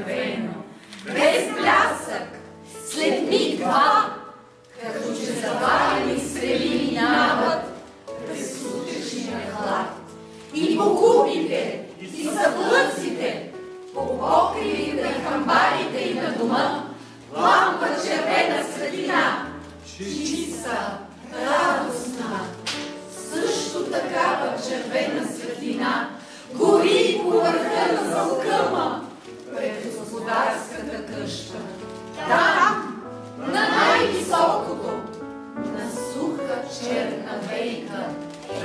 червено, без блясък, след миг-два, като че заварени стрели минават през сутрешния хлад. И по купите, и съблъците, по покривите и хамбарите и на дома лампа червена светлина, чиста, радостна. Също такава червена светлина гори по върха на залкъма пред господарската къща. Там, на най-високото, на суха черна вейка,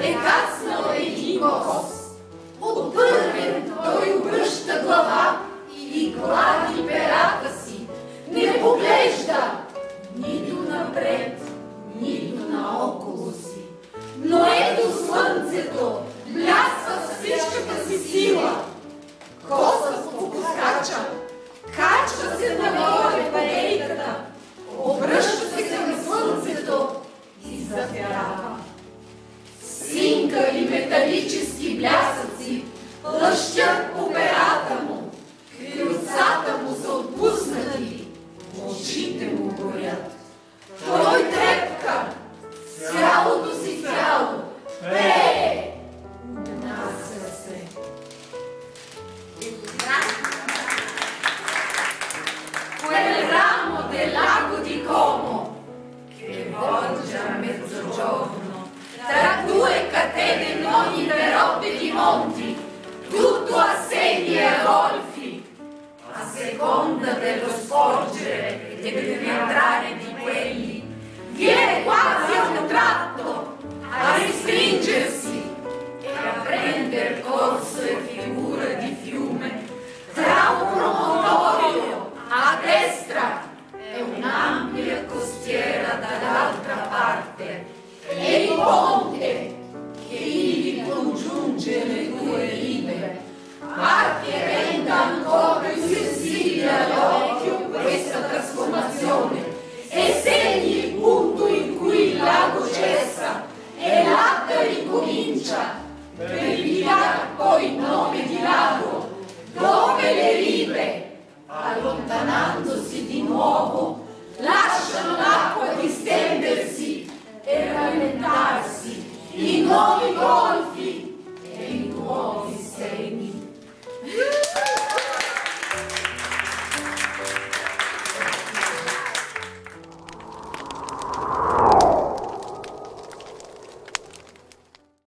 е кацнал един гост. От първен той обръща глава и глади перата си. Не поглежда нито напред, нито наоколо си. Но ето слънцето блясва с всичката си сила. Косът покускача, качва се нагоре по вейката, обръща се към слънцето и запява. Синкави металически блясъци лъщят по перата му, крилцата му са отпуснати, очите му горят. Той трепка цялото си тяло, пее, унася се. Quel ramo dell'ago di Como che volge a mezzogiorno tra due catene enormi perotte di monti, tutto a sedie e a golfi, a seconda dello sporgere e del rientrare di quelli, viene quasi a un tratto a restringersi e a prender corso e figura di fiume tra un promontorio a destra e un'ampia costiera dall'altra parte e il ponte che ivi congiunge le due rive, ma che renda ancora più sensibile all'occhio questa trasformazione e segni il punto in cui il lago cessa e l'acqua ricomincia, per rinviare poi il nome di lago, dove le rive, allontanandosi di nuovo, lasciano l'acqua distendersi e rallentarsi in nuovi golfi